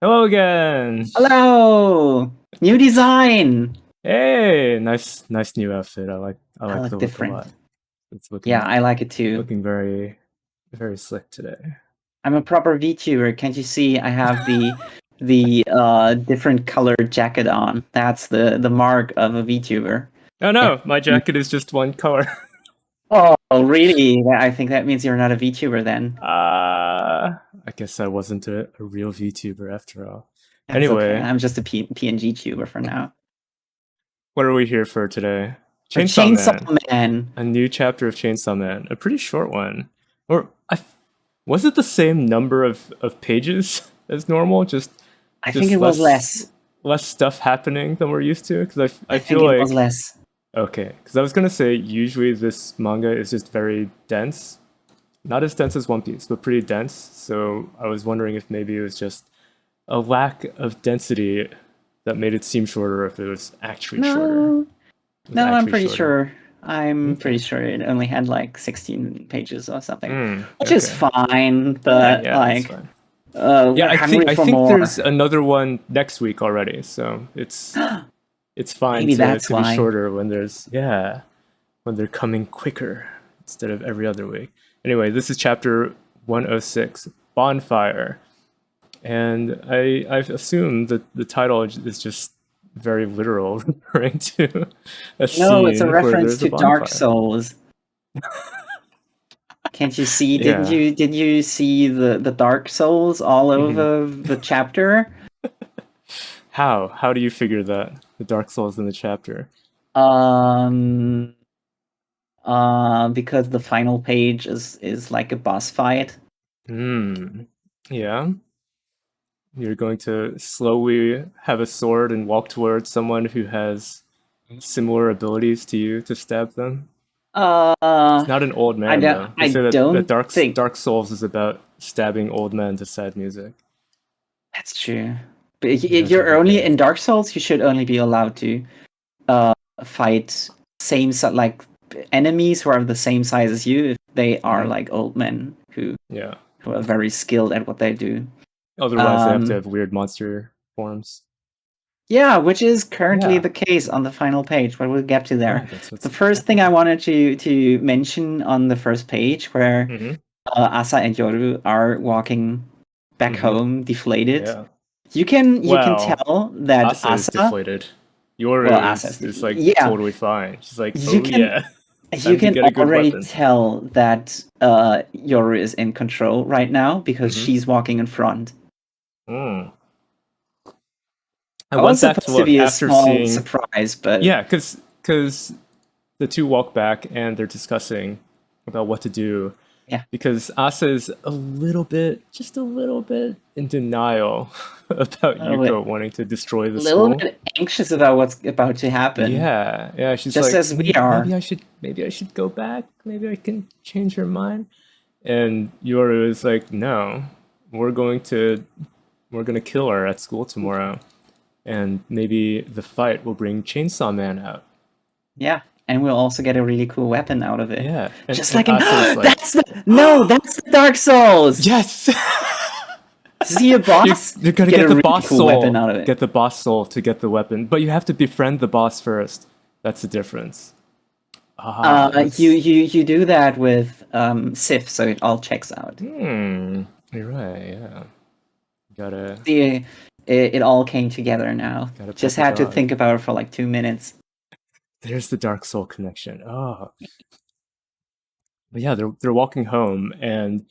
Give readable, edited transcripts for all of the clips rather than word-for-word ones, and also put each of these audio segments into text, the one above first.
Hello again. Hello! New design! Hey, nice new outfit. I like the look look different. a lot. It's looking Yeah, I like it too. looking very slick today. I'm a proper VTuber. Can't you see I have the different colored jacket on? That's the mark of a VTuber. Oh no, my jacket is just one color. Oh, really? I think that means you're not a VTuber then. I guess I wasn't a real VTuber after all. That's Anyway, okay. I'm just a PNG tuber for now. what are we here for today? Chainsaw Man. A new chapter of Chainsaw Man. A pretty short one. Was it the same number of pages as normal? I think it was less. Less stuff happening than we're used to? Because I feel think like it was less. Okay, because I was gonna say usually this manga is just very dense, not as dense as One Piece, but pretty dense. So I was wondering if maybe it was just a lack of density that made it seem shorter, or if it was actually shorter. No, I'm pretty sure. I'm pretty sure it only had like 16 pages or something, which is fine. But that's fine. I think there's another one next week already, so it's fine Maybe to that's be why. shorter when they're coming quicker instead of every other week. Anyway, this is chapter 106, Bonfire. And I assume that the title is just very literal, referring to a scene. No, it's a where reference there's a to Dark bonfire. Souls. Can't you see? Yeah. Did you see the Dark Souls all over the chapter? How do you figure that the Dark Souls in the chapter? Because the final page is like a boss fight. Yeah. You're going to slowly have a sword and walk towards someone who has similar abilities to you to stab them. It's not an old man, though. They say that Dark Souls is about stabbing old men to sad music. That's true. But if you're only in Dark Souls, you should only be allowed to fight enemies who are the same size as you if they are like old men who are very skilled at what they do. Otherwise, they have to have weird monster forms. Yeah, which is currently the case on the final page, but we'll get to there. The first thing I wanted to mention on the first page, where Asa and Yoru are walking back home, deflated. Yeah. You can tell that Asa is deflated. Yoru is like totally fine. She's like, you can already tell that Yoru is in control right now because she's walking in front. I went back to look after seeing surprise, but yeah, because the two walk back and they're discussing about what to do. Yeah, because Asa is just a little bit in denial about Yuko wanting to destroy the school. A little bit anxious about what's about to happen. Yeah, she's just like, as we are. Maybe I should go back. Maybe I can change her mind. And Yoru is like, no, we're gonna kill her at school tomorrow, and maybe the fight will bring Chainsaw Man out. Yeah. And we'll also get a really cool weapon out of it. Yeah. That's the Dark Souls! Yes! See a boss? You're gonna get the boss soul. Weapon out of it. Get the boss soul to get the weapon. But you have to befriend the boss first. That's the difference. You do that with Sif, so it all checks out. You're right, yeah. Gotta... It all came together now. Just had to think about it for like 2 minutes. There's the Dark Soul connection. Oh. But yeah, they're walking home, and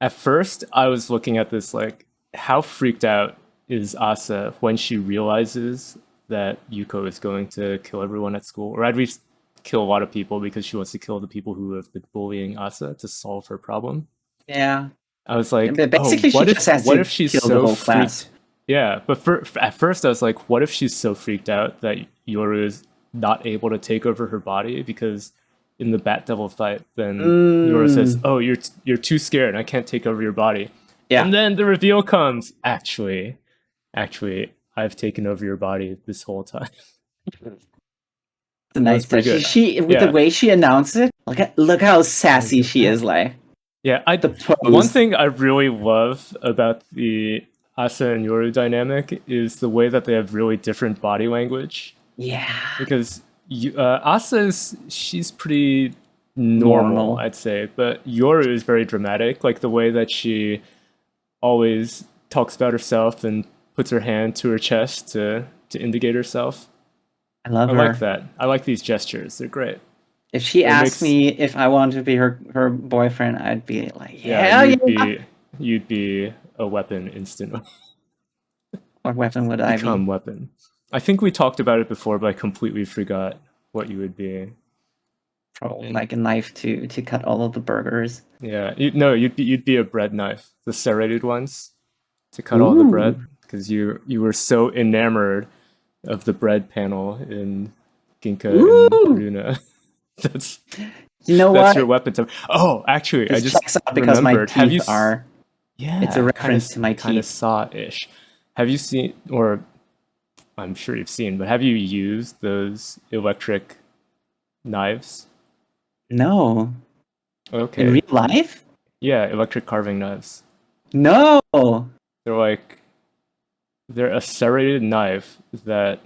at first I was looking at this like, how freaked out is Asa when she realizes that Yuko is going to kill everyone at school, or at least kill a lot of people because she wants to kill the people who have been bullying Asa to solve her problem. Yeah. I was like, basically, what if she's so freaked? Yeah, but at first I was like, what if she's so freaked out that Yoru is not able to take over her body because in the Bat Devil fight, then Yoru says, "Oh, you're too scared. I can't take over your body." Yeah, and then the reveal comes. Actually, I've taken over your body this whole time. It's a nice touch. The way she announced it, look how sassy she is. Like, yeah, one thing I really love about the Asa and Yoru dynamic is the way that they have really different body language. Yeah. Because she's pretty normal, I'd say, but Yoru is very dramatic. Like the way that she always talks about herself and puts her hand to her chest to indicate herself. I love her. Like that. I like these gestures. They're great. If she asked me if I wanted to be her boyfriend, I'd be like, you'd be a weapon instantly. What weapon would I be? Become weapon. I think we talked about it before, but I completely forgot what you would be. Probably like a knife to cut all of the burgers. Yeah, you'd be a bread knife, the serrated ones, to cut all the bread, because you were so enamored of the bread panel in Ginka and Runa. That's your weapon. Oh, actually, I just because remembered. My teeth are. Yeah, it's a reference to my teeth. Kind of saw-ish. Have you seen, or I'm sure you've seen, but have you used those electric knives? No. Okay. In real life? Yeah, electric carving knives. No. They're a serrated knife that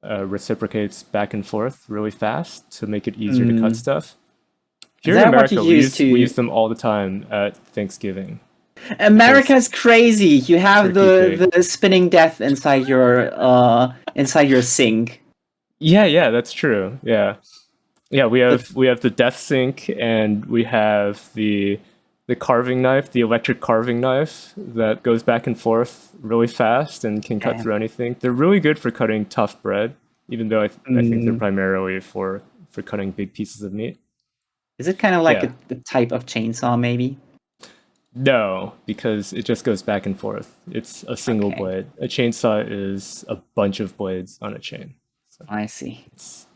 reciprocates back and forth really fast to make it easier to cut stuff. Here in America, we use them all the time at Thanksgiving. America's crazy. You have the spinning death inside your sink. Yeah, that's true. Yeah, we have the death sink, and we have the carving knife, the electric carving knife that goes back and forth really fast and can cut through anything. They're really good for cutting tough bread, even though I think they're primarily for cutting big pieces of meat. Is it kind of like a type of chainsaw, maybe? No, because it just goes back and forth. It's a single blade. A chainsaw is a bunch of blades on a chain. So I see. It's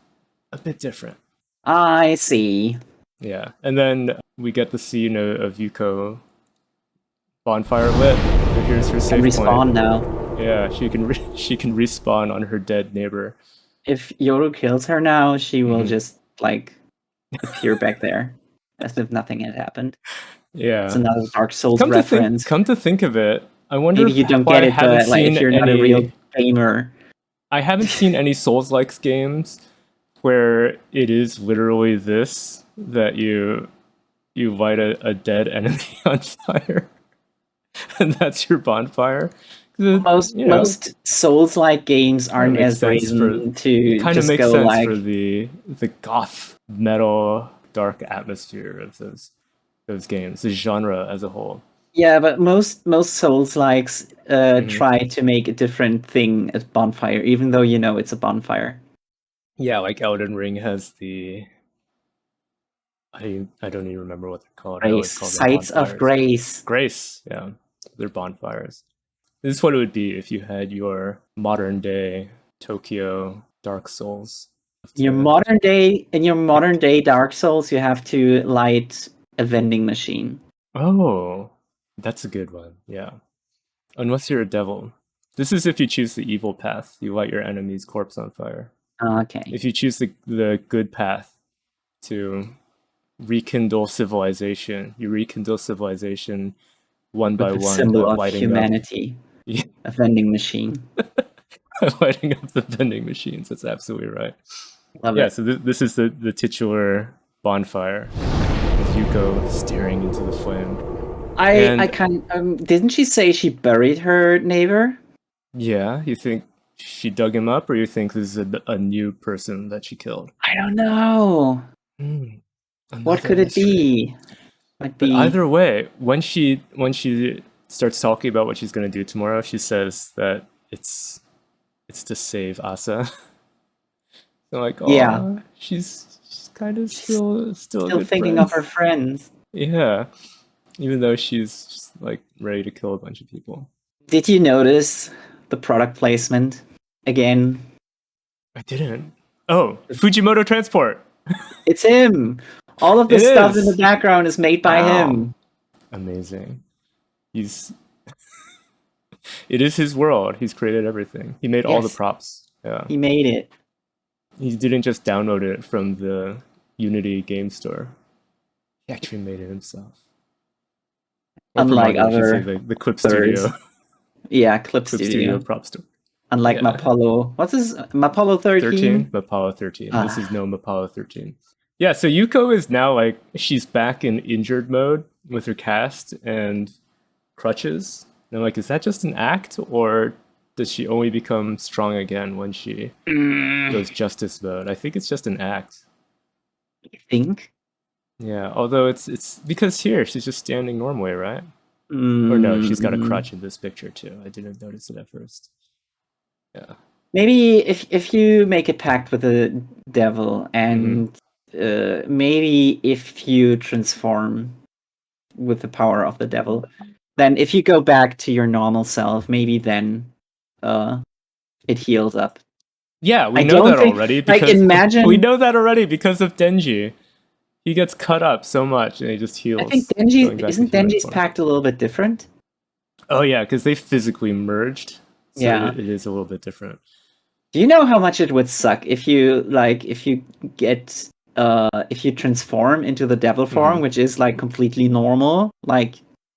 a bit different. I see. Yeah, and then we get the scene of Yuko bonfire lit. Here's her save respawn point. Now. Yeah, she can respawn on her dead neighbor. If Yoru kills her now, she will just appear back there as if nothing had happened. Yeah, it's another Dark Souls reference. Come to think of it, I wonder maybe you don't get it, but if you're not a real gamer. I haven't seen any Souls-like games where it is literally this, that you light a dead enemy on fire, and that's your bonfire. Most Souls-like games aren't as brazen to kind of just makes go sense for the goth metal dark atmosphere of those games, the genre as a whole. Yeah, but most Souls-likes try to make a different thing as bonfire, even though it's a bonfire. Yeah, like Elden Ring has the I don't even remember what they're called. Sights of Grace. Grace, yeah, they're bonfires. This is what it would be if you had your modern day Tokyo Dark Souls. In your modern day Dark Souls, you have to light a vending machine. Oh, that's a good one. Yeah, unless you're a devil. This is if you choose the evil path. You light your enemy's corpse on fire. Okay. If you choose the good path to rekindle civilization, you rekindle civilization one by one. Symbol of humanity. A vending machine. Lighting up the vending machines. That's absolutely right. Love it. So this is the titular bonfire with Yuko staring into the flame. I didn't she say she buried her neighbor? Yeah, you think she dug him up, or you think this is a new person that she killed? I don't know. What could it be? But either way, when she starts talking about what she's going to do tomorrow, she says that it's to save Asa. So like, oh, she's kind of still thinking of her friends. Yeah, even though she's just, ready to kill a bunch of people. Did you notice the product placement again? I didn't. Oh, Fujimoto Transport. It's him. All of the stuff in the background is made by him. Amazing. It is his world. He's created everything. He made all the props. Yeah. He made it. He didn't just download it from the Unity game store. He actually made it himself. Unlike other the Clip Studio. Yeah, Clip Studio prop store. Unlike Mapollo. What's his Mapollo 13? Mapollo 13. This is no Mapollo 13. Yeah, so Yuko is now like she's back in injured mode with her cast and crutches. And I'm like, is that just an act, or does she only become strong again when she goes justice mode? I think it's just an act. You think? Yeah, although it's because here she's just standing normally, right? Or no, she's got a crutch in this picture too. I didn't notice it at first. Yeah. Maybe if you make a pact with the devil, and maybe if you transform with the power of the devil, then if you go back to your normal self, maybe then it heals up. Yeah, we know that already. Because imagine we know that already because of Denji. He gets cut up so much and he just heals. I think Denji's pact a little bit different? Oh yeah, because they physically merged. So yeah, it is a little bit different. Do you know how much it would suck if you transform into the devil form, which is like completely normal, like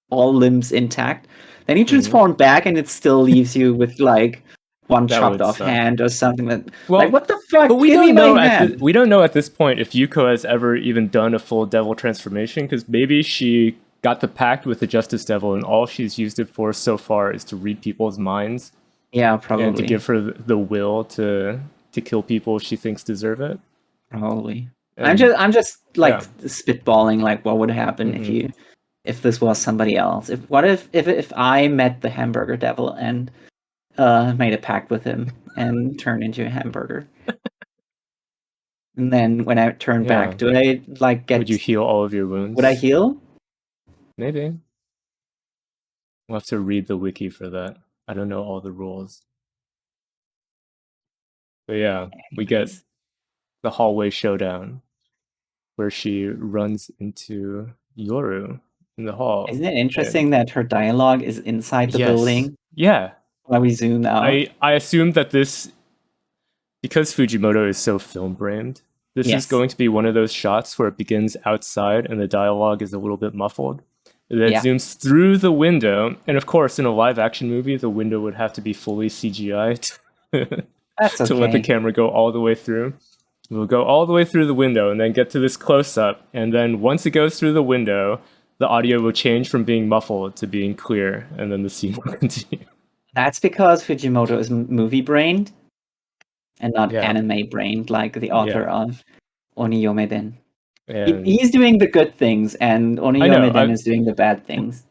all limbs intact, then you transform back and it still leaves you with like one chopped off hand or something like what the fuck? But we don't know we don't know at this point if Yuko has ever even done a full devil transformation, because maybe she got the pact with the Justice Devil and all she's used it for so far is to read people's minds. Yeah, probably. And to give her the will to kill people she thinks deserve it. Probably. And I'm just like spitballing like what would happen if this was somebody else. If I met the hamburger devil and made a pact with him and turned into a hamburger. And then when I turn back, do I like get Would you heal all of your wounds? Would I heal? Maybe. We'll have to read the wiki for that. I don't know all the rules. But yeah, we get the hallway showdown where she runs into Yoru in the hall. Isn't it interesting that her dialogue is inside the building? Yeah. While we zoom out. I assume that this, because Fujimoto is so film-brained, this is going to be one of those shots where it begins outside and the dialogue is a little bit muffled. And then it zooms through the window. And of course, in a live-action movie, the window would have to be fully CGI to let the camera go all the way through. We'll go all the way through the window and then get to this close-up. And then once it goes through the window, the audio will change from being muffled to being clear. And then the scene will continue. That's because Fujimoto is movie-brained and not anime-brained like the author of Oniyomeden. He's doing the good things, and Oniyomeden is doing the bad things.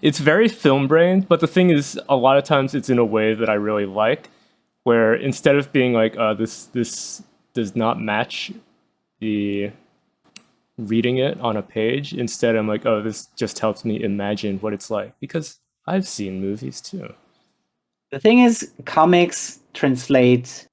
It's very film-brained, but the thing is, a lot of times it's in a way that I really like, where instead of being like, this does not match the reading it on a page, instead I'm like, oh, this just helps me imagine what it's like, because I've seen movies too. The thing is, comics translate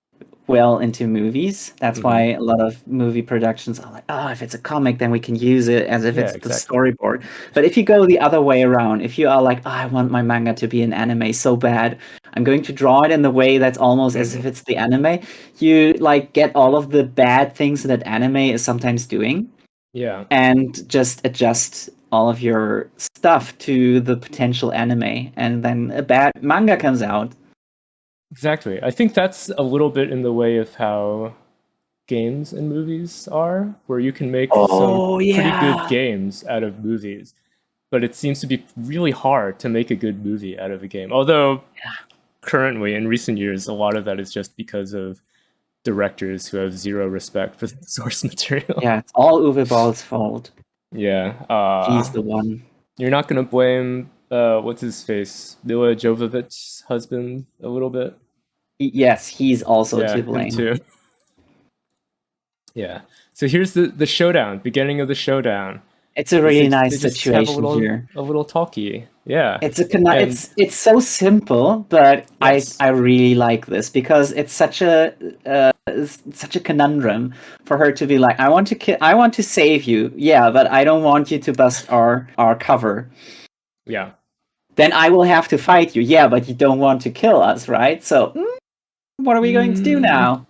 well into movies. That's why a lot of movie productions are like, oh, if it's a comic, then we can use it as if it's the storyboard. But if you go the other way around, if you are like, oh, I want my manga to be an anime so bad, I'm going to draw it in the way that's almost as if it's the anime, you like get all of the bad things that anime is sometimes doing. Yeah. And just adjust all of your stuff to the potential anime, and then a bad manga comes out. Exactly. I think that's a little bit in the way of how games and movies are, where you can make some pretty good games out of movies, but it seems to be really hard to make a good movie out of a game. Although currently, in recent years, a lot of that is just because of directors who have zero respect for the source material. Yeah, it's all Uwe Ball's fault. Yeah. He's the one. You're not going to blame, what's his face, Mila Jovovich's husband a little bit? Yes, he's also to blame. Him too. Yeah. So here's the showdown, beginning of the showdown. It's a really nice situation here. A little talky. Yeah. It's so simple, but I really like this because it's such a conundrum for her to be like, I want to save you, but I don't want you to bust our cover. Yeah. Then I will have to fight you. Yeah, but you don't want to kill us, right? So what are we going to do now?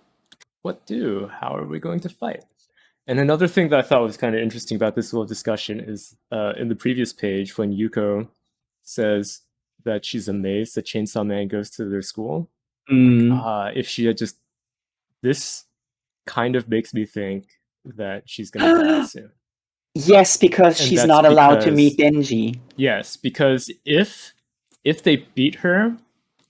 How are we going to fight? And another thing that I thought was kind of interesting about this little discussion is in the previous page when Yuko says that she's amazed that Chainsaw Man goes to their school. If she had just, this kind of makes me think that she's gonna die soon. Yes, because she's not allowed to meet Denji. Yes, because if they beat her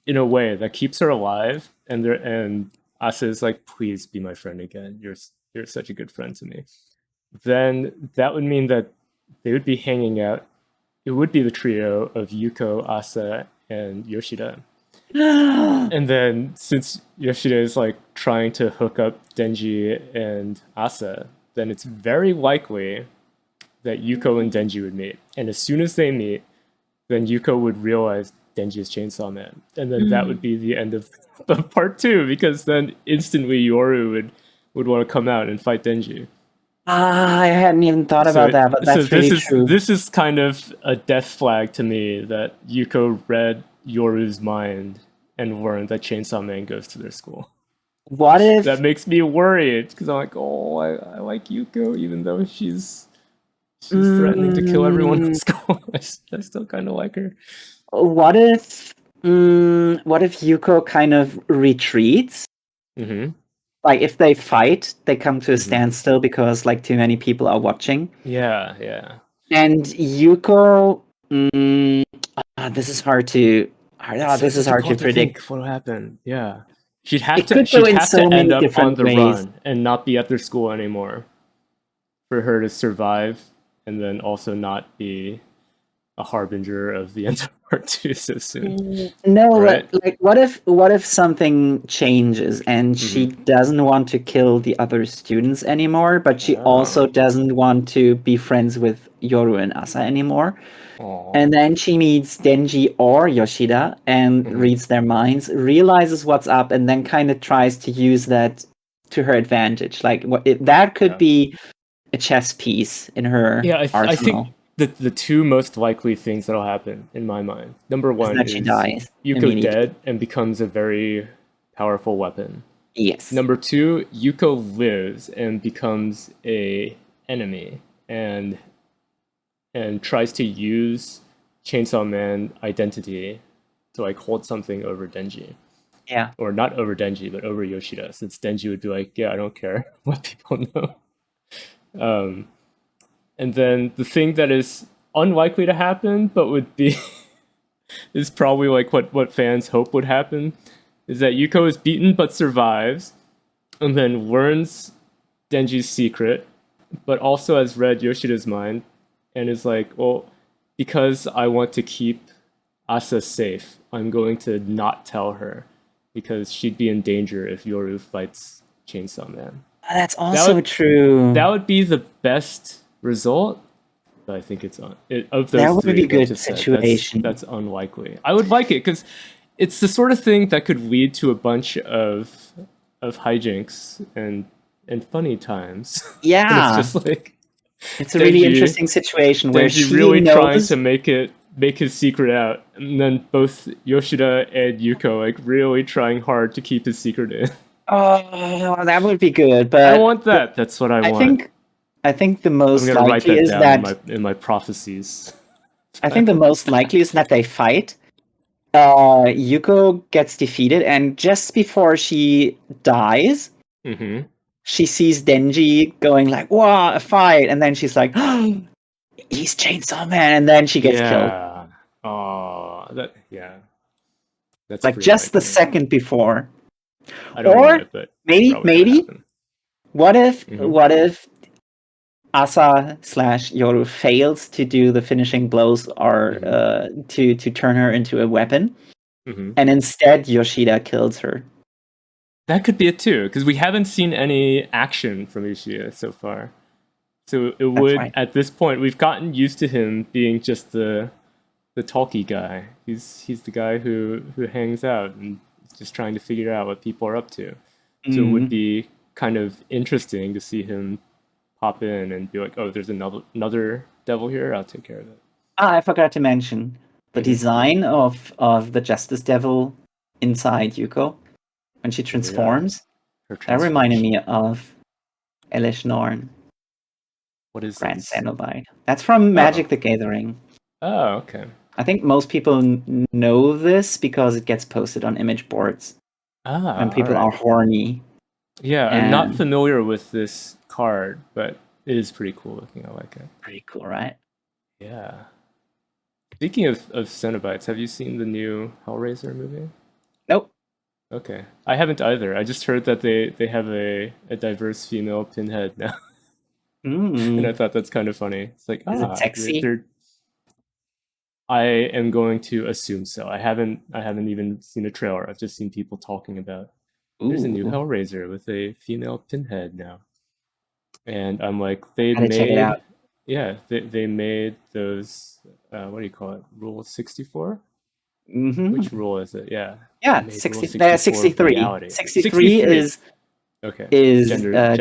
in a way that keeps her alive, and Asa is like, please be my friend again. You're such a good friend to me. Then that would mean that they would be hanging out. It would be the trio of Yuko, Asa, and Yoshida. And then since Yoshida is like trying to hook up Denji and Asa, then it's very likely that Yuko and Denji would meet. And as soon as they meet, then Yuko would realize Denji is Chainsaw Man. And then that would be the end of part 2, because then instantly Yoru would want to come out and fight Denji. I hadn't even thought about that, but that's really true. This is kind of a death flag to me, that Yuko read Yoru's mind and learned that Chainsaw Man goes to their school. What if... That makes me worried, because I'm like, oh, I like Yuko, even though she's threatening to kill everyone in school. I still kind of like her. What if Yuko kind of retreats? Like, if they fight, they come to a standstill because like too many people are watching. Yeah. And Yuko, this is hard to predict. What will happen? Yeah, she'd have to end up on the run and not be at their school anymore for her to survive, and then also not be a harbinger of the end of part 2 so soon. No, right? Like what if something changes and she doesn't want to kill the other students anymore, but she also doesn't want to be friends with Yoru and Asa anymore? And then she meets Denji or Yoshida and reads their minds, realizes what's up, and then kind of tries to use that to her advantage. Like that could be a chess piece in her arsenal. I think the two most likely things that'll happen in my mind. Number one is she dies Yuko dead and becomes a very powerful weapon. Yes. Number 2, Yuko lives and becomes a enemy and tries to use Chainsaw Man identity to like hold something over Denji. Yeah. Or not over Denji, but over Yoshida, since Denji would be like, yeah, I don't care what people know. And then the thing that is unlikely to happen, but would be is probably like what fans hope would happen, is that Yuko is beaten but survives, and then learns Denji's secret, but also has read Yoshida's mind, and is like, well, because I want to keep Asa safe, I'm going to not tell her, because she'd be in danger if Yoru fights Chainsaw Man. That's also true. That would be the best result, but I think it's of those that would three, be a good situation. That's unlikely. I would like it because it's the sort of thing that could lead to a bunch of hijinks and funny times. Yeah, it's just like it's a really interesting situation where she really knows... trying to make his secret out, and then both Yoshida and Yuko like really trying hard to keep his secret in. Oh, that would be good, but I want that. That's what I want. I think the most likely is that in my prophecies. I think the most likely is that they fight. Yuko gets defeated, and just before she dies, she sees Denji going like, "Wow, a fight!" And then she's like, "Oh, he's Chainsaw Man!" And then she gets killed. Oh, that's like just the second before. I don't want it, but maybe. What if Asa / Yoru fails to do the finishing blows or to turn her into a weapon, and instead Yoshida kills her? That could be it too, because we haven't seen any action from Yoshida so far. So it would, at this point, we've gotten used to him being just the talky guy. He's the guy who hangs out and is just trying to figure out what people are up to. So it would be kind of interesting to see him pop in and be like, oh, there's another devil here, I'll take care of it. I forgot to mention the design of the Justice Devil inside Yuko when she transforms. That reminded me of Elish Norn. What is Grand Cenobite. That's from Magic the Gathering. Oh, okay. I think most people know this because it gets posted on image boards. When people are horny. Yeah, I'm not familiar with this card, but it is pretty cool looking. I like it. Pretty cool, right? Yeah. Speaking of Cenobites, have you seen the new Hellraiser movie? Nope. Okay. I haven't either. I just heard that they have a diverse female Pinhead now. And I thought that's kind of funny. It's like, is it sexy? I am going to assume so. I haven't even seen a trailer. I've just seen people talking about there's a new Hellraiser with a female Pinhead now. And I'm like, they made those what do you call it? Rule 64? Which rule is it? Yeah. Yeah, 63. 63 is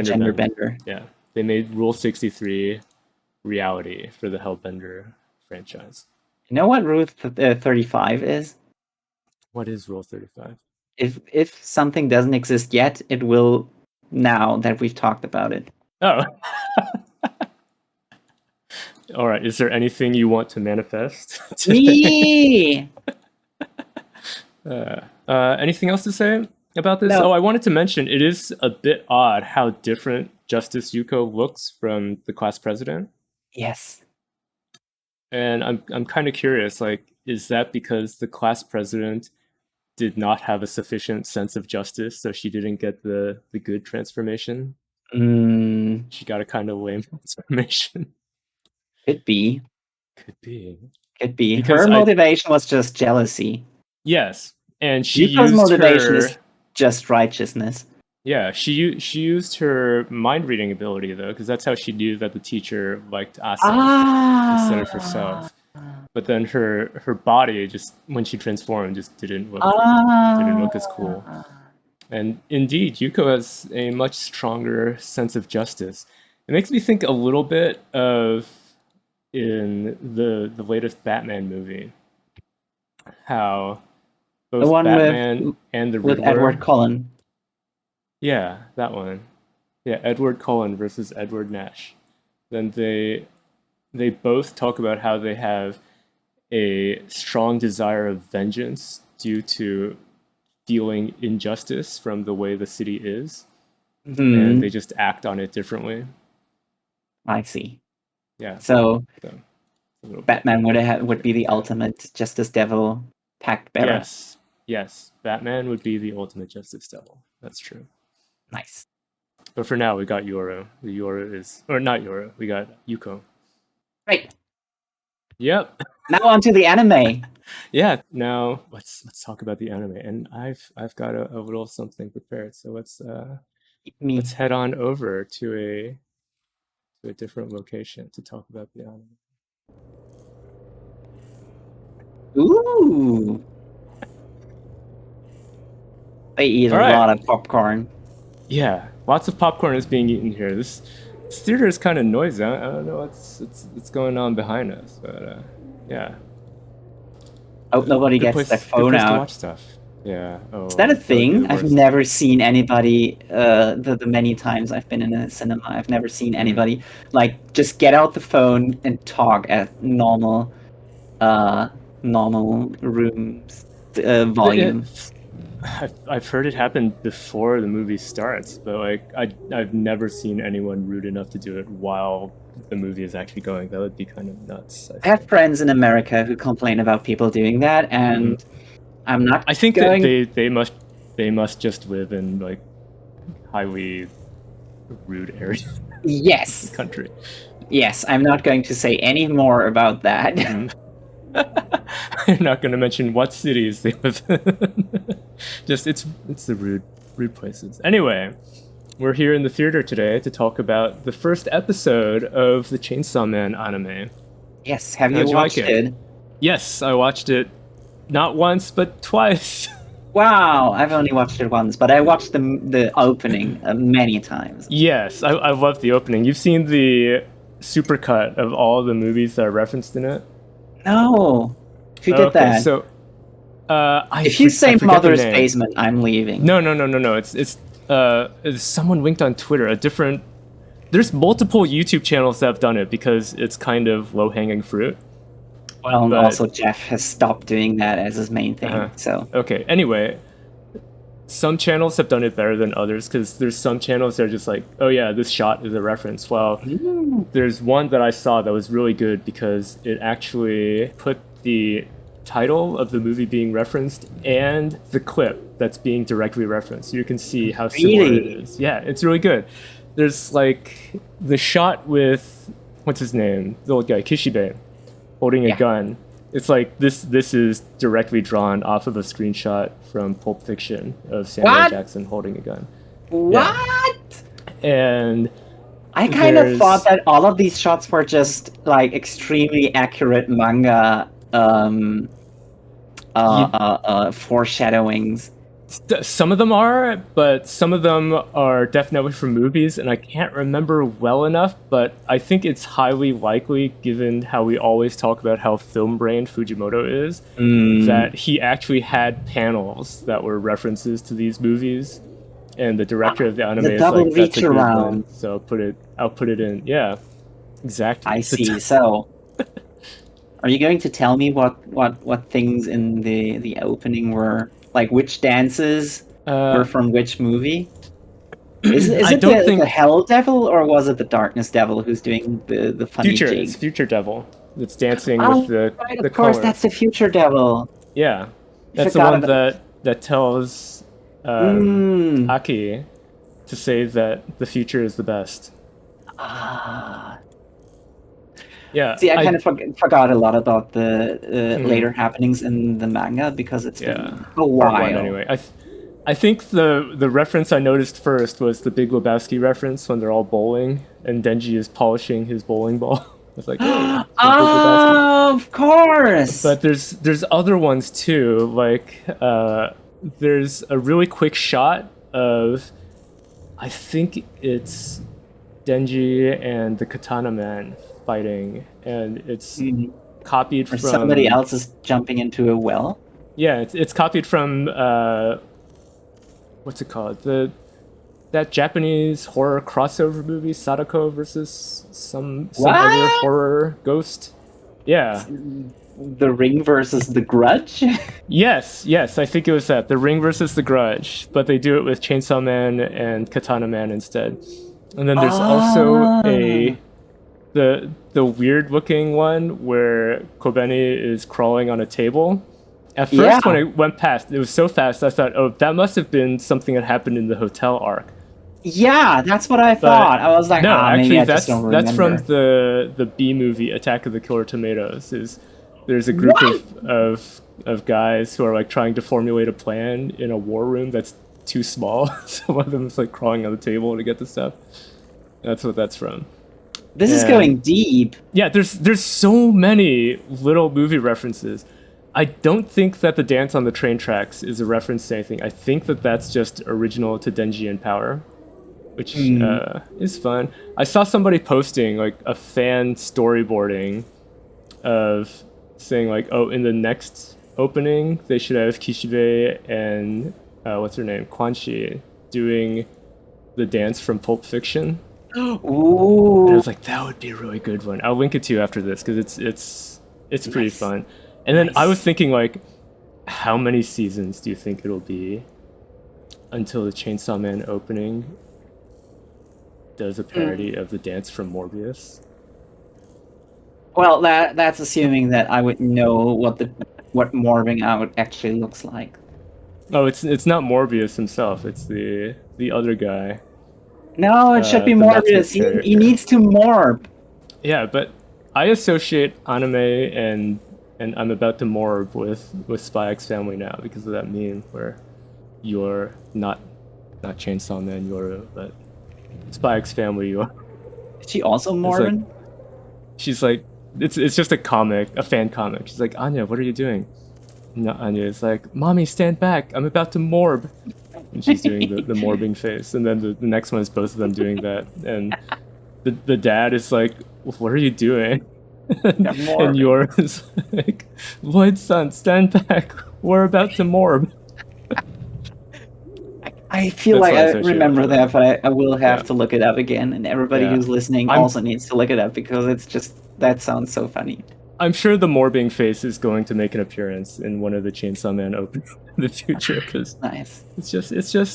gender bender. Yeah. They made Rule 63 reality for the Hellbender franchise. You know what Rule 35 is? What is Rule 35? If something doesn't exist yet, it will now that we've talked about it. Oh. All right. Is there anything you want to manifest today? Me! Anything else to say about this? No. Oh, I wanted to mention it is a bit odd how different Justice Yuko looks from the class president. Yes. And I'm kind of curious, like, is that because the class president did not have a sufficient sense of justice, so she didn't get the good transformation? She got a kind of lame transformation. Could be. Because her motivation was just jealousy. Yes, and Yuko's motivation is just righteousness. Yeah, she used her mind reading ability though, because that's how she knew that the teacher liked Asa instead of herself. But then her body just when she transformed just didn't look as cool. And indeed, Yuko has a much stronger sense of justice. It makes me think a little bit of in the latest Batman movie, how both the one Batman and the Riddler, with Edward Cullen. Yeah, that one. Yeah, Edward Cullen versus Edward Nash. Then they both talk about how they have a strong desire of vengeance due to feeling injustice from the way the city is. And they just act on it differently. I see. Yeah. So Batman would be the ultimate Justice Devil pact bearer. Yes. Batman would be the ultimate Justice Devil. That's true. Nice. But for now, we got Yoro. The Yoro is... Or not Yoro. We got Yuko. Right. Yep. Now on to the anime. Yeah. Now, let's talk about the anime. And I've got a little something prepared. So let's head on over to a different location to talk about the anime. Ooh. They eat a lot of popcorn. Yeah, lots of popcorn is being eaten here. This theater is kind of noisy. I don't know what's going on behind us, but yeah. Oh, nobody gets their phone out. To watch stuff. Yeah. Oh, is that a thing? I've never seen anybody. The many times I've been in a cinema, I've never seen anybody like just get out the phone and talk at normal room volume. I've heard it happen before the movie starts, but like I've never seen anyone rude enough to do it while the movie is actually going. That would be kind of nuts. I have friends in America who complain about people doing that, and I'm not. I think that they must just live in like highly rude areas. Yes. In the country. Yes, I'm not going to say any more about that. I'm not going to mention what cities they live in. Just it's the rude places. Anyway, we're here in the theater today to talk about the first episode of the Chainsaw Man anime. Yes, have you watched it? Yes, I watched it not once but twice. Wow, I've only watched it once, but I watched the opening many times. Yes, I love the opening. You've seen the supercut of all the movies that are referenced in it? No. Who did that? So, if you say Mother's Basement, I'm leaving. No. It's someone linked on Twitter. There's multiple YouTube channels that have done it because it's kind of low-hanging fruit. Well, and but, also Jeff has stopped doing that as his main thing. So okay. Anyway, some channels have done it better than others because there's some channels that are just like, oh yeah, this shot is a reference. Well, there's one that I saw that was really good because it actually put the title of the movie being referenced and the clip that's being directly referenced. So you can see how similar it is. Yeah, it's really good. There's like the shot with, what's his name? The old guy, Kishibe, holding a gun. It's like this is directly drawn off of a screenshot from Pulp Fiction of Samuel Jackson holding a gun. What? Yeah. And I kind of thought that all of these shots were just like extremely accurate manga foreshadowings. Some of them are, but some of them are definitely from movies, and I can't remember well enough, but I think it's highly likely, given how we always talk about how film-brained Fujimoto is, that he actually had panels that were references to these movies, and the director of the anime is like, that's a good one, so I'll put it in. Yeah, exactly. I see. So, are you going to tell me what things in the opening were? Like, which dances were from which movie? Is it the Hell Devil, or was it the Darkness Devil who's doing the funny jig? It's Future Devil that's dancing with the of course, that's the Future Devil. Yeah. That's the one that tells Aki to say that the future is the best. Yeah. See, I kind of forgot a lot about the later happenings in the manga because it's been a while. Anyway, I think the reference I noticed first was the Big Lebowski reference when they're all bowling and Denji is polishing his bowling ball. I was like, oh, of course. But there's other ones too. Like there's a really quick shot of, I think it's Denji and the Katana Man fighting, and it's copied from somebody else is jumping into a well. Yeah, it's copied from what's it called? That Japanese horror crossover movie, Sadako versus some other horror ghost. Yeah. The Ring versus The Grudge? Yes, I think it was that. The Ring versus The Grudge, but they do it with Chainsaw Man and Katana Man instead. And then there's also the weird looking one where Kobeni is crawling on a table. At first, when I went past, it was so fast, I thought, oh, that must have been something that happened in the hotel arc. Yeah, that's what I thought. I was like, no, actually, maybe I just don't remember. That's from the B movie, Attack of the Killer Tomatoes. There's a group of guys who are like trying to formulate a plan in a war room that's too small. So one of them is like crawling on the table to get the stuff. That's what that's from. This is going deep. Yeah, there's so many little movie references. I don't think that the dance on the train tracks is a reference to anything. I think that that's just original to Denji in Power, which is fun. I saw somebody posting like a fan storyboarding of saying like, oh, in the next opening they should have Kishibe and what's her name, Kwanshi, doing the dance from Pulp Fiction. Ooh. And I was like, that would be a really good one. I'll link it to you after this because it's pretty fun. And then I was thinking, like, how many seasons do you think it'll be until the Chainsaw Man opening does a parody of the dance from Morbius? Well, that's assuming that I would know what morbing out actually looks like. Oh, it's not Morbius himself. It's the other guy. No, it should be Morbius. He needs to morb. Yeah, but I associate anime and I'm about to morb with Spy X Family now because of that meme where you're not Chainsaw Man Yoru, but Spy X Family Yoru. Is she also morbing? Like, she's like, it's just a comic, a fan comic. She's like, Anya, what are you doing? No, Anya is like, Mommy, stand back. I'm about to morb. And she's doing the morbing face. And then the next one is both of them doing that. And the dad is like, what are you doing? And yours like, Lloyd-san, stand back. We're about to morb. I feel like I remember that, but I will have to look it up again. And everybody who's listening also needs to look it up because it's just, that sounds so funny. I'm sure the Morbing face is going to make an appearance in one of the Chainsaw Man openings in the future because nice. It's just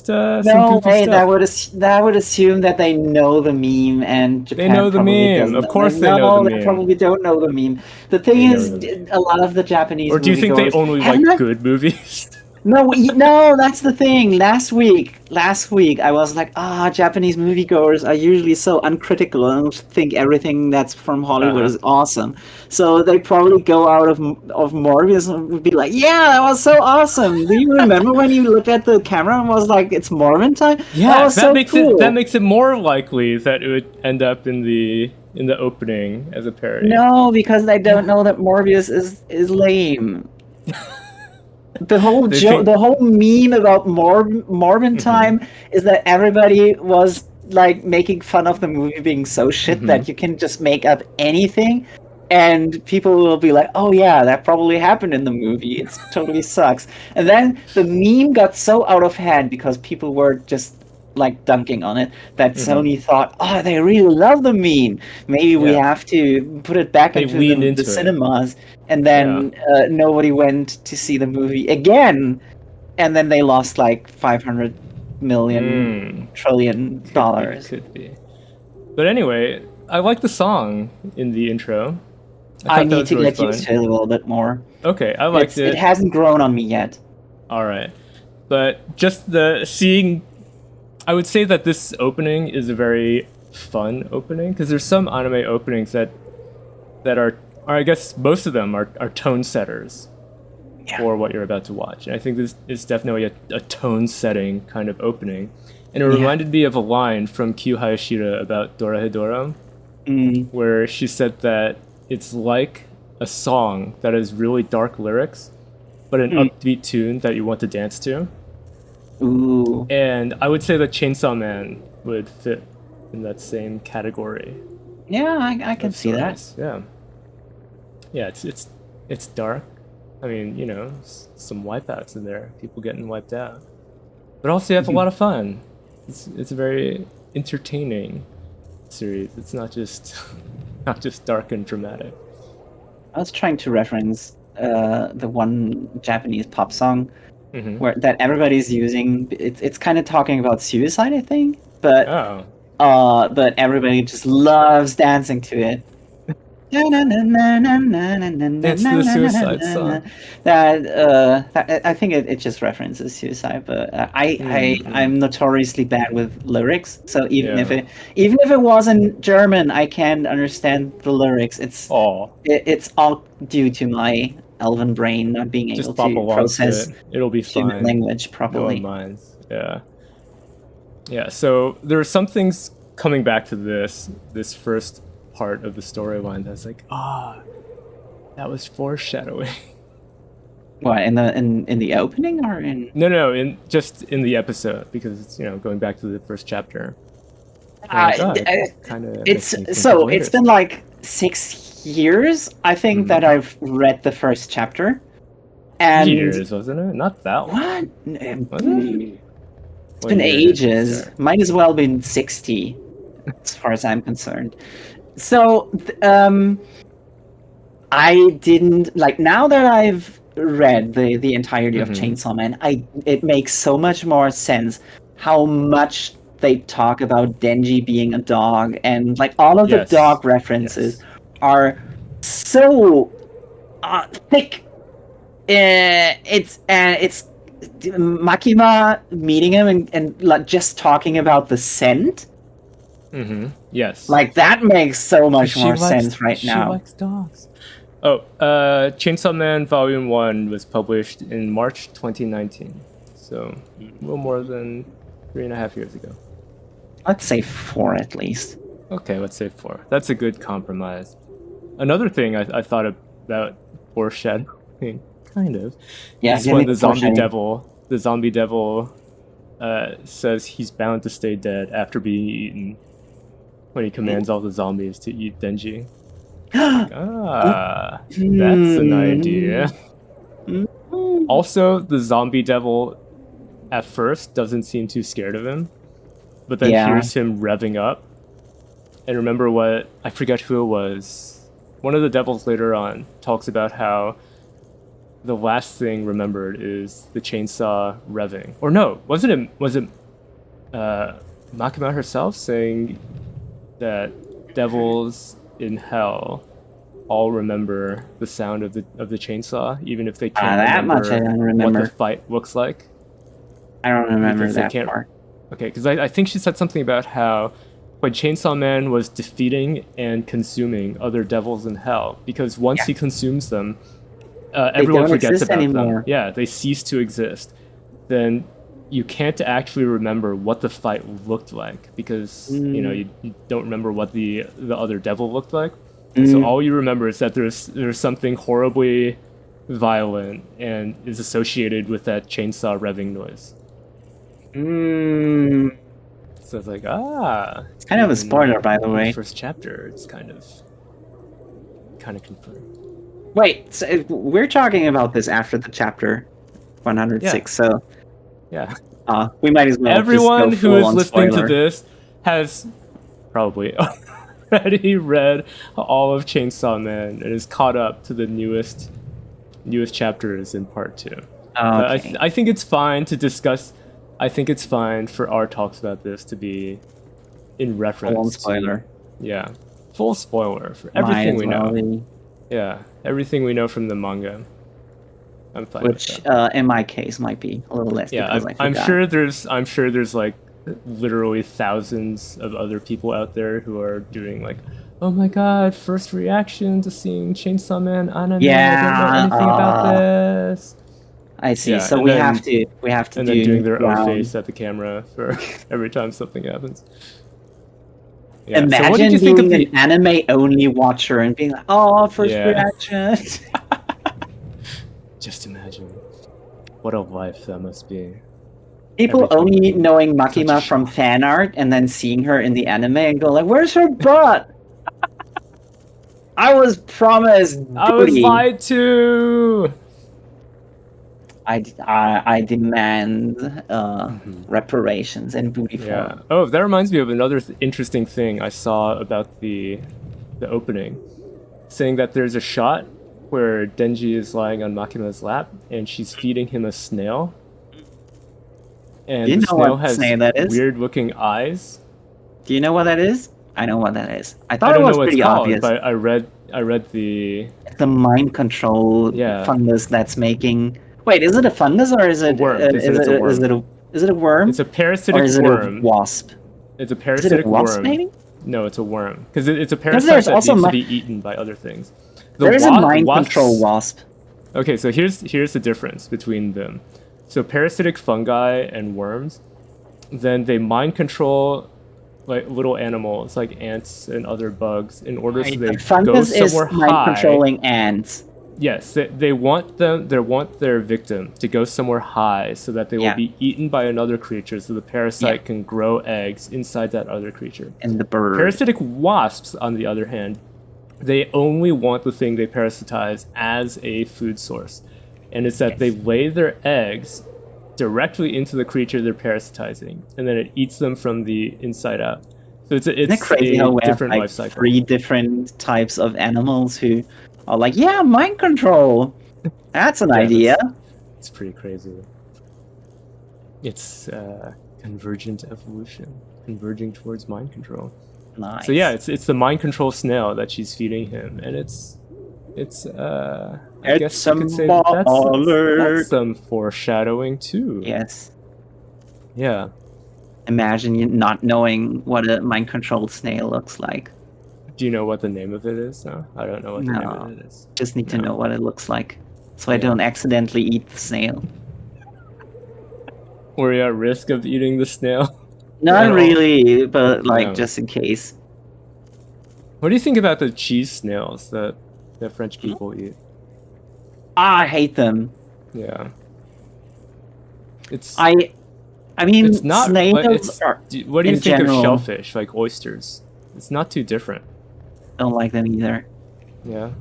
some No goofy way. stuff. That would assume that they know the meme, and They Japan know the probably meme. doesn't. Of course, Like, they know the no, they meme. probably don't know the meme. The thing They know is, the meme. a lot of the Japanese Or do you think they moviegoers only haven't like I- good movies? No, that's the thing. Last week, I was like, Japanese moviegoers are usually so uncritical and think everything that's from Hollywood is awesome. So they probably go out of Morbius and would be like, yeah, that was so awesome. Do you remember when you looked at the camera and was like, it's Mormon time? Yeah, that makes cool. that makes it more likely that it would end up in the opening as a parody. No, because they don't know that Morbius is lame. The whole the whole meme about Mormon time is that everybody was like making fun of the movie being so shit that you can just make up anything, and people will be like, "Oh yeah, that probably happened in the movie. It totally sucks." And then the meme got so out of hand because people were just like dunking on it that Sony thought, "Oh, they really love the meme. Maybe we have to put it back into the cinemas." And then nobody went to see the movie again, and then they lost like 500 million trillion dollars. Could be. But anyway, I like the song in the intro. I need to get used to it a little bit more. Okay, I liked it. It hasn't grown on me yet. All right, but just I would say that this opening is a very fun opening because there's some anime openings that are I guess most of them are tone setters for what you're about to watch. And I think this is definitely a tone setting kind of opening. And it reminded me of a line from Kyu Hayashida about Dorohedoro, where she said that it's like a song that has really dark lyrics, but an upbeat tune that you want to dance to. Ooh. And I would say that Chainsaw Man would fit in that same category. Yeah, I can see that. Yeah, it's dark. I mean, you know, some wipeouts in there, people getting wiped out. But also you have a lot of fun. It's a very entertaining series. It's not just dark and dramatic. I was trying to reference the one Japanese pop song where that everybody's using. It's kind of talking about suicide, I think, but everybody just loves dancing to it. That's the suicide song. That I think it just references suicide, but I'm notoriously bad with lyrics. So even if it was in German, I can't understand the lyrics. It's all due to my elven brain not being able to process it'll be fine. Language properly. No one minds. Yeah. So there are some things coming back to this first part of the storyline that's like, that was foreshadowing. What, in the opening or in? No, in the episode, because it's, you know, going back to the first chapter. It's been like 6 years, I think, that I've read the first chapter. And years, wasn't it? Not that long. What? It's been ages. Might as well been 60, as far as I'm concerned. So, I didn't like, now that I've read the entirety of Chainsaw Man, it makes so much more sense how much they talk about Denji being a dog, and like all of the dog references are so thick. It's Makima meeting him and like just talking about the scent. Yes. Like, that makes so much more sense right now. She likes dogs. Chainsaw Man Volume 1 was published in March 2019. So, a little more than 3.5 years ago. Let's say 4 at least. Okay, let's say 4. That's a good compromise. Another thing I thought about foreshadowing, kind of, is when the zombie devil says he's bound to stay dead after being eaten, when he commands all the zombies to eat Denji. That's an idea. Also, the zombie devil at first doesn't seem too scared of him, but then hears him revving up. And remember I forget who it was. one of the devils later on talks about how the last thing remembered is the chainsaw revving. Or no, was it Makima herself saying that devils in hell all remember the sound of the chainsaw, even if they can't remember much I don't remember what the fight looks like? I don't remember that part. Okay, because I think she said something about how when Chainsaw Man was defeating and consuming other devils in hell, because once he consumes them, everyone forgets about them. Yeah, they cease to exist. Then you can't actually remember what the fight looked like, because you don't remember what the other devil looked like. So all you remember is that there's something horribly violent and is associated with that chainsaw revving noise. So it's like, it's kind of a spoiler, by the way. First chapter, it's kind of confirmed. Wait, so we're talking about this after the chapter 106, so yeah, we might as well. Everyone just who is listening spoiler. to this has probably already read all of Chainsaw Man and is caught up to the newest chapters in part 2. Okay. I think it's fine to discuss. I think it's fine for our talks about this to be in reference. Full spoiler. Full spoiler for everything we know. Yeah, everything we know from the manga. I'm fine with that. In my case, might be a little less. Yeah, I'm sure there's like literally thousands of other people out there who are doing like, oh my god, first reaction to seeing Chainsaw Man anime. I don't know anything about this. I see. So we have to and then doing their own face at the camera for every time something happens. Yeah. Imagine so what did you being think of an anime only watcher and being like, "Oh, first reaction." Just imagine what a life that must be. People only knowing Makima from fan art and then seeing her in the anime and go like, "Where's her butt?" I was promised booty. I was lied to. I demand reparations and booty form. Yeah. Oh, that reminds me of another interesting thing I saw about the opening, saying that there's a shot where Denji is lying on Makima's lap and she's feeding him a snail. And the snail has weird-looking eyes. Do you know what that is? I know what that is. I thought it was pretty obvious. But I read the mind control fungus that's making. Wait, is it a fungus or is it a worm? Is it a worm? It's a parasitic or is it worm. A wasp. It's a parasitic is it a wasp, worm. Maybe? No, it's a worm because it's a parasite that needs to be eaten by other things. There is a mind control wasp. Okay, so here's the difference between them. So parasitic fungi and worms, then they mind control like little animals like ants and other bugs in order so they go somewhere high. Mind controlling ants. Yes, they want their victim to go somewhere high so that they will be eaten by another creature, so the parasite can grow eggs inside that other creature. And the bird. Parasitic wasps, on the other hand, they only want the thing they parasitize as a food source. And it's that they lay their eggs directly into the creature they're parasitizing, and then it eats them from the inside out. So it's a different life cycle. 3 different types of animals who are like, yeah, mind control. That's an idea. It's pretty crazy. It's convergent evolution, converging towards mind control. Nice. So yeah, it's the mind control snail that she's feeding him, and it's I guess you could say that's some foreshadowing too. Yes. Yeah. Imagine you not knowing what a mind controlled snail looks like. Do you know what the name of it is? No, I don't know what the name of it is. Just need to know what it looks like, so I don't accidentally eat the snail. Were you at risk of eating the snail? Not really, but like just in case. What do you think about the cheese snails that French people eat? I hate them. Yeah. I mean, it's not, snails are. What do you think of shellfish, like oysters? It's not too different. Don't like them either. Yeah.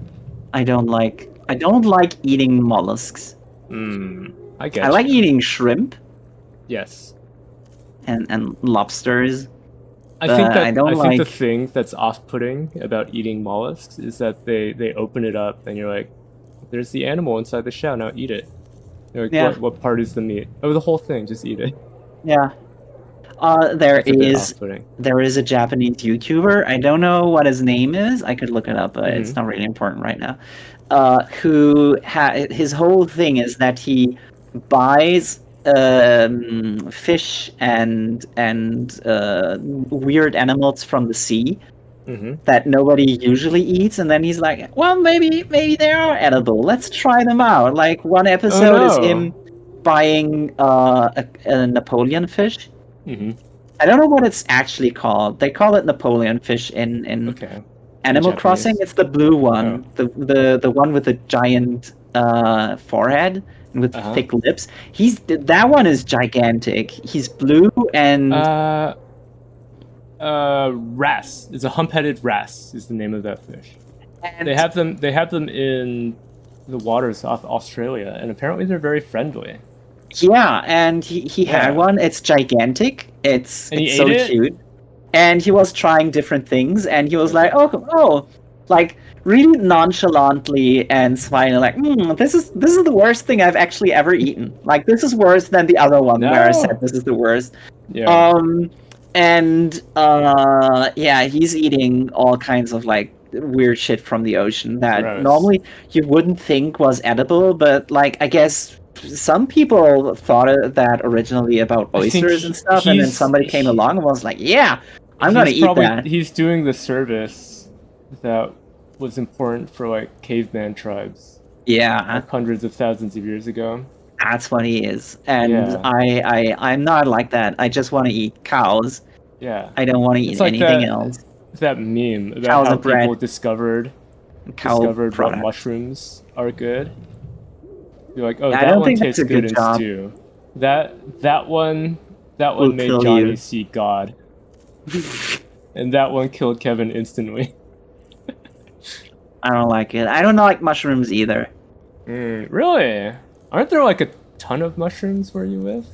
I don't like eating mollusks. I guess. I like eating shrimp. Yes. And lobsters. I think I don't think the like. thing that's off-putting about eating mollusks is that they open it up and you're like, there's the animal inside the shell, now eat it. You're like, Yeah. what part is the meat? Oh, the whole thing, just eat it. Yeah. That's a bit off-putting. There is a Japanese YouTuber. I don't know what his name is. I could look it up, but it's not really important right now. His whole thing is that he buys fish and weird animals from the sea that nobody usually eats, and then he's like, well, maybe they are edible. Let's try them out. Like one episode is him buying a Napoleon fish. I don't know what it's actually called. They call it Napoleon fish in Animal Crossing. It's the blue one, the one with the giant forehead and with thick lips. That one is gigantic. He's blue and wrasse. It's a hump-headed wrasse is the name of that fish. And they have them in the waters off Australia, and apparently they're very friendly. Yeah, and he had one. It's gigantic. It's so cute. And he was trying different things, and he was like, oh, like really nonchalantly and smiling, like, this is the worst thing I've actually ever eaten. Like, this is worse than the other one where I said this is the worst. Yeah. He's eating all kinds of like weird shit from the ocean that normally you wouldn't think was edible, but like I guess some people thought that originally about oysters and stuff, and then somebody came along and was like, yeah, I'm gonna eat that. He's doing the service that was important for like caveman tribes. Yeah. Like hundreds of thousands of years ago. That's what he is. And I'm not like that. I just want to eat cows. Yeah. I don't want to eat anything else. That meme about how people discovered what mushrooms are good. You're like, oh, that one tastes good in stew. That one made Johnny see God. And that one killed Kevin instantly. I don't like it. I don't like mushrooms either. Really? Aren't there like a ton of mushrooms where you live?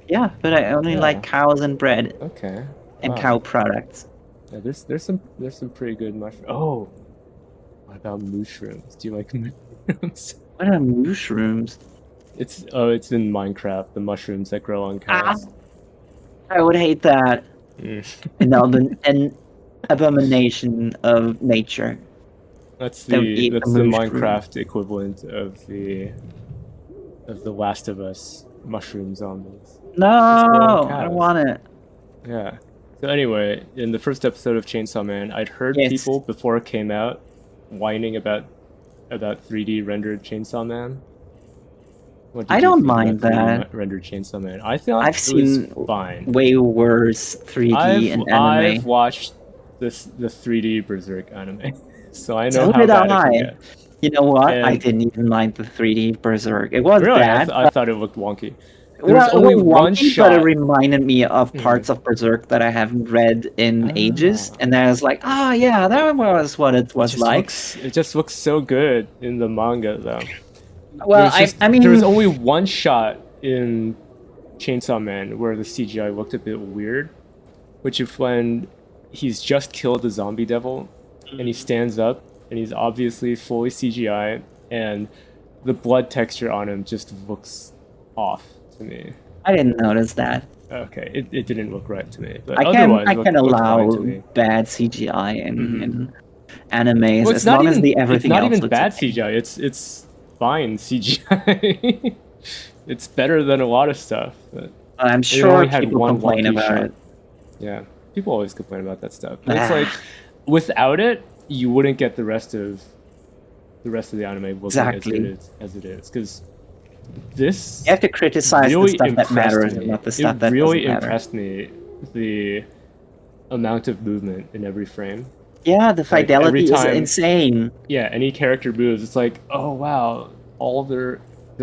Yeah, but I only like cows and bread. Okay. And cow products. Yeah, there's some pretty good mushrooms. Oh, what about mushrooms? Do you like mushrooms? What are mushrooms? It's in Minecraft. The mushrooms that grow on cows. I would hate that. An abomination of nature. That's the Minecraft equivalent of the Last of Us mushroom zombies. No, I don't want it. Yeah. So anyway, in the first episode of Chainsaw Man, I'd heard people before it came out whining about 3D rendered Chainsaw Man. I don't mind that. Rendered Chainsaw Man. I thought I've seen fine. Way worse 3D in anime. I've watched the 3D Berserk anime, so I know how bad it can get. You know what? I didn't even mind the 3D Berserk. It was bad. I thought it looked wonky. There was only one shot. But it reminded me of parts of Berserk that I haven't read in ages, and then I was like, yeah, that was what it was like. It just looks so good in the manga, though. Well, I mean, there was only one shot in Chainsaw Man where the CGI looked a bit weird, which is when he's just killed the zombie devil, and he stands up, and he's obviously fully CGI, and the blood texture on him just looks off to me. I didn't notice that. Okay, it didn't look right to me. But I can allow bad CGI in animes as long as everything else looks. It's not even bad CGI. It's fine CGI. It's better than a lot of stuff. But I'm sure people complain about it. Yeah, people always complain about that stuff. But it's like without it, you wouldn't get the rest of the anime looking as it is, because this you have to criticize the stuff that matters and not the stuff that doesn't matter. It really impressed me, the amount of movement in every frame. Yeah, the fidelity is insane. Yeah, any character moves, it's like, oh wow, all their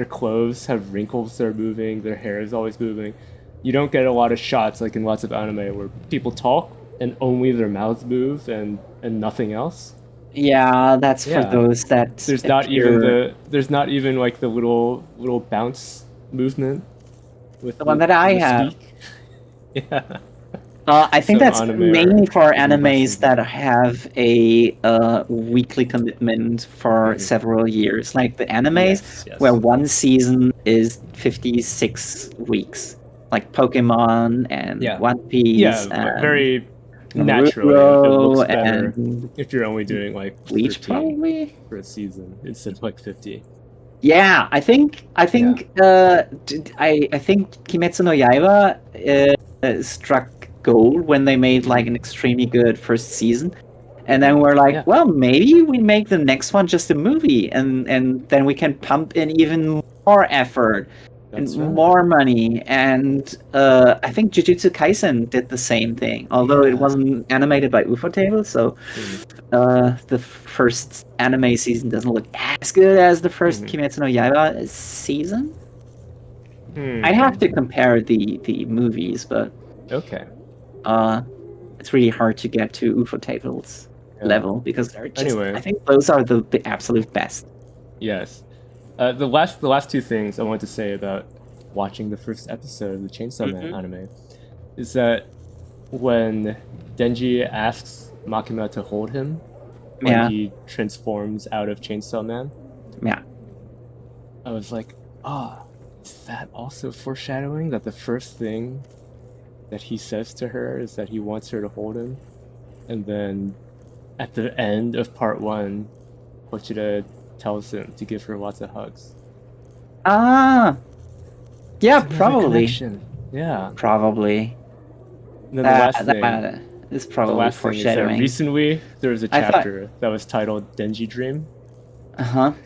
clothes have wrinkles, they're moving, their hair is always moving. You don't get a lot of shots like in lots of anime where people talk and only their mouths move and nothing else. Yeah, that's for those that there's not even like the little bounce movement with the one that I have. Yeah. I think that's mainly for animes that have a weekly commitment for several years. Like the animes where one season is 56 weeks, like Pokemon and One Piece. And very naturally. It looks better if you're only doing like Bleach, probably for a season instead of like 50. Yeah, I think Kimetsu no Yaiba struck gold when they made like an extremely good first season, and then we're like, well, maybe we make the next one just a movie, and then we can pump in even more effort more money. And I think Jujutsu Kaisen did the same thing, although it wasn't animated by Ufotable, so the first anime season doesn't look as good as the first Kimetsu no Yaiba season. I'd have to compare the movies, but it's really hard to get to Ufotable's level because they're just, I think those are the absolute best. Yes. The last two things I want to say about watching the first episode of the Chainsaw Man anime is that when Denji asks Makima to hold him when he transforms out of Chainsaw Man, I was like, is that also foreshadowing that the first thing that he says to her is that he wants her to hold him, and then at the end of part 1, Pochita tells him to give her lots of hugs. Yeah, probably. Yeah, probably. And then the last thing is probably foreshadowing. Is that recently there was a chapter that was titled Denji Dream. And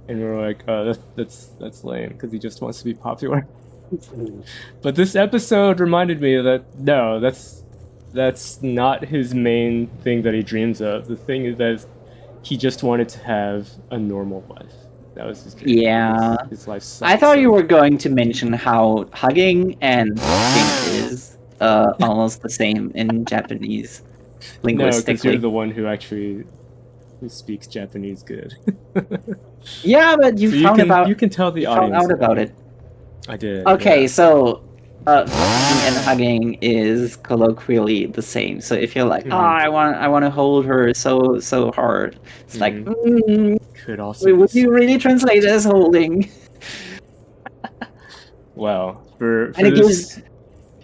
we were like, oh, that's lame because he just wants to be popular. But this episode reminded me that no, that's not his main thing that he dreams of. The thing is that he just wanted to have a normal life. That was his dream. Yeah. His life sucks. I thought you were going to mention how hugging and hugging is almost the same in Japanese linguistically. No, because you're the one who speaks Japanese good. Yeah, but you can tell the audience out about it. I did. Okay, so fucking and hugging is colloquially the same. So if you're like, I want to hold her so hard, it's like, could also would you really translate as holding? Well, for this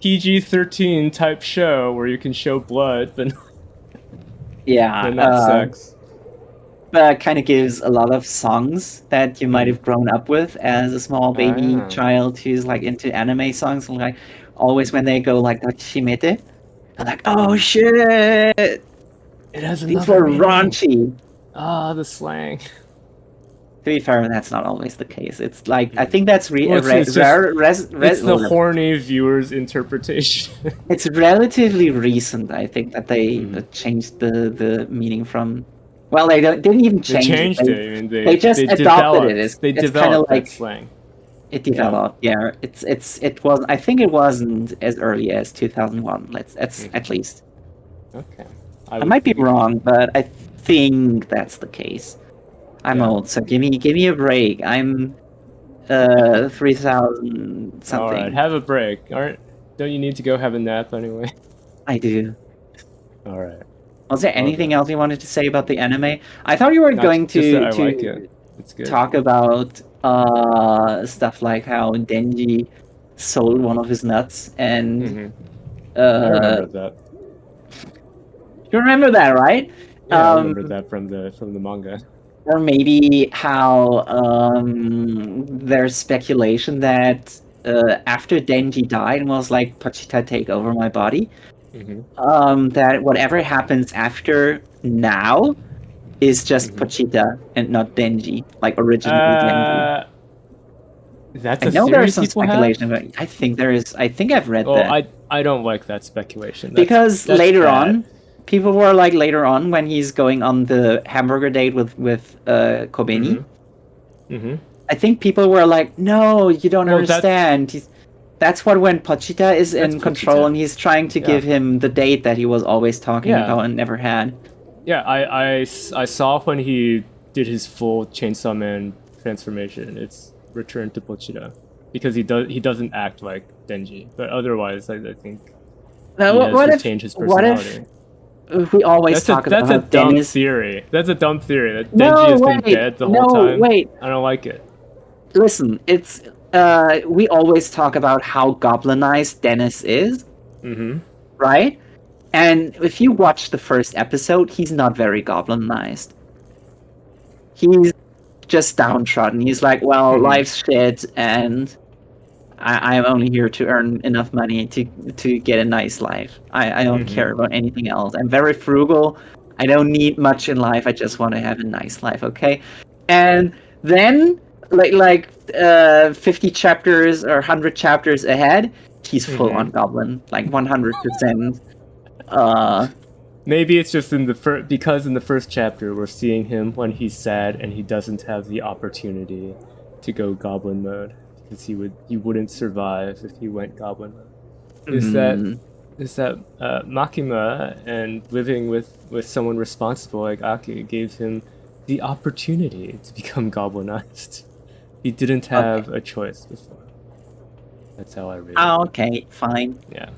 PG-13 type show where you can show blood, but not sex. Kind of gives a lot of songs that you might have grown up with as a small baby child who's like into anime songs, and like always when they go like Shimete, I'm like, oh shit, it has these were raunchy. The slang. To be fair, that's not always the case. It's like I think that's it's the horny viewer's interpretation. It's relatively recent, I think, that they changed the meaning from. Well, they didn't even change it. I mean, they just adopted it. It's kind of like slang. It developed. Yeah. It was. I think it wasn't as early as 2001. At least. Okay. I might be wrong, but I think that's the case. I'm old, so give me a break. I'm 3000 something. All right, have a break. Don't you need to go have a nap anyway? I do. All right. Was there anything else you wanted to say about the anime? I thought you were going to talk about stuff like how Denji sold one of his nuts, and I remember that. You remember that, right? Yeah, I remember that from the manga. Or maybe how there's speculation that after Denji died and was like, Pochita, take over my body. That whatever happens after now is just Pochita and not Denji, like originally Denji. That's I know there's some speculation, but I think there is. I think I've read that. I don't like that speculation. Because later on, people were like, later on when he's going on the hamburger date with Kobeni, I think people were like, no, you don't understand. That's when Pochita is in control and he's trying to give him the date that he was always talking about and never had. Yeah, I saw when he did his full Chainsaw Man transformation. It's Return to Pochita, because he doesn't act like Denji, but otherwise I think What if change his personality. We always talk about that's a dumb Dennis. theory. That's a dumb theory that Denji has been dead the whole time. Wait. I don't like it. Listen, it's we always talk about how goblinized Dennis is. Mm-hmm. Right? And if you watch the first episode, he's not very goblinized. He's just downtrodden. He's like, well, life's shit, and I'm only here to earn enough money to get a nice life. I don't care about anything else. I'm very frugal. I don't need much in life. I just want to have a nice life, okay? And then, like 50 chapters or 100 chapters ahead, he's full on goblin, like 100%. Maybe it's just because in the first chapter we're seeing him when he's sad and he doesn't have the opportunity to go goblin mode. Because he wouldn't survive if he went goblin mode. Is that Makima and living with someone responsible like Aki gave him the opportunity to become goblinized. He didn't have a choice before. That's how I read it. Oh, okay, fine. Yeah,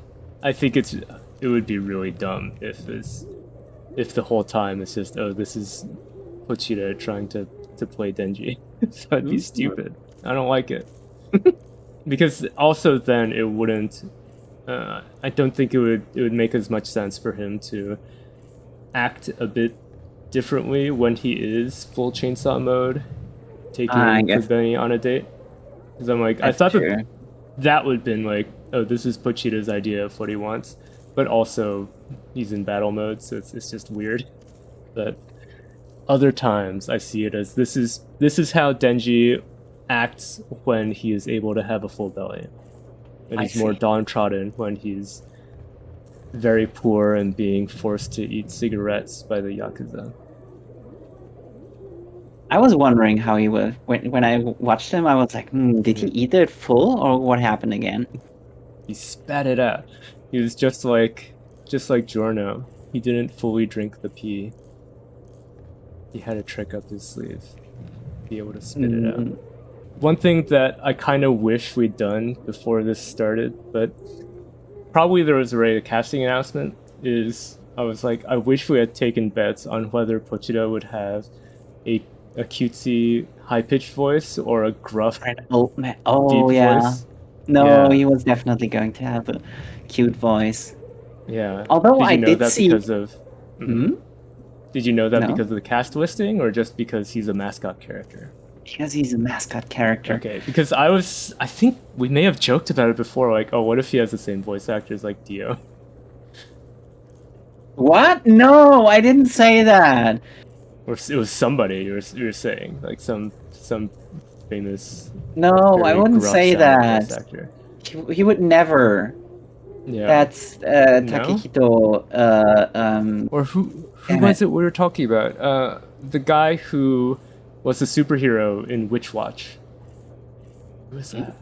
I think it would be really dumb if the whole time it's just this is Pochita trying to play Denji. That'd be stupid. I don't like it. Because also then it wouldn't I don't think it would make as much sense for him to act a bit differently when he is full chainsaw mode taking Kuzbeni on a date. Because I'm like, I thought that would have been like, oh, this is Pochita's idea of what he wants, but also he's in battle mode, so it's just weird. But other times I see it as this is how Denji acts when he is able to have a full belly, and he's more downtrodden when he's very poor and being forced to eat cigarettes by the Yakuza. I was wondering how he was when I watched him. I was like, did he eat it full or what happened again? He spat it out. He was just like Giorno. He didn't fully drink the pee. He had a trick up his sleeve to be able to spit it out. One thing that I kind of wish we'd done before this started, but probably there was already a casting announcement, is I was like, I wish we had taken bets on whether Pochita would have a cutesy high-pitched voice or a gruff deep voice. No, he was definitely going to have a cute voice. Yeah. Although I did that see... because of... Did you know that because of the cast listing, or just because he's a mascot character? Because he's a mascot character. Okay, because I think we may have joked about it before, like, oh, what if he has the same voice actors like Dio? What? No, I didn't say that. Or it was somebody you were saying, like some famous... No, I wouldn't say that. He would never. Yeah. That's Takehito. Or who was it we were talking about? The guy who was the superhero in Witch Watch. Who was that?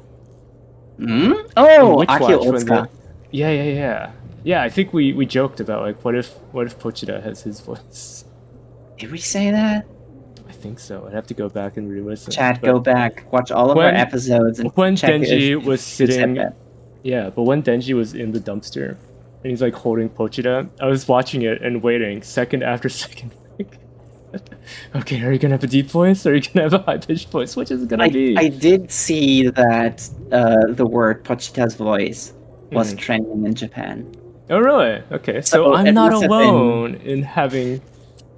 Oh, Akio Otsuka. Yeah. Yeah, I think we joked about like what if Pochita has his voice. Did we say that? I think so. I'd have to go back and re-listen. Chat, go back, watch all of our episodes, and when check Denji was sitting. Yeah, but when Denji was in the dumpster and he's like holding Pochita, I was watching it and waiting second after second. Okay, are you gonna have a deep voice or are you gonna have a high-pitched voice? Which is it gonna be? I did see that the word Pochita's voice was trending in Japan. Oh, really? Okay, so I'm not alone in having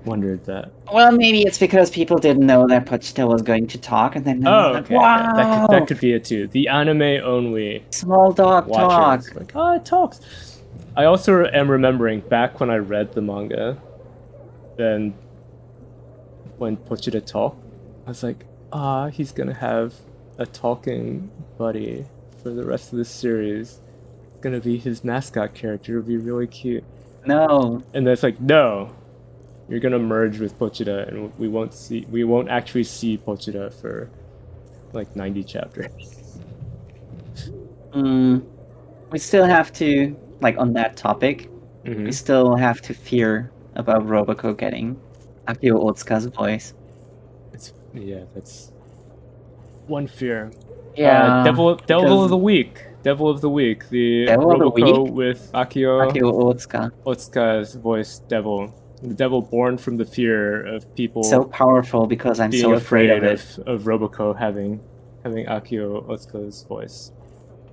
wondered that. Well, maybe it's because people didn't know that Pochita was going to talk, and then okay. Wow, that could be it too. The anime only small dog talk. Like, oh, it talks. I also am remembering back when I read the manga, then when Pochita talked, I was like, he's gonna have a talking buddy for the rest of this series. It's gonna be his mascot character. It'll be really cute. No. And then it's like, no. You're gonna merge with Pochita, and we won't actually see Pochita for like 90 chapters. We still have to, like, on that topic, we still have to fear about Roboco getting Akio Otsuka's voice. That's one fear. Yeah. Devil of the Week. Devil of the Week, the Devil of the Roboco Week? with Akio Otsuka. Otsuka's voice devil. The devil born from the fear of people. So powerful because I'm being so afraid of it. of Roboco having Akio Otsuka's voice.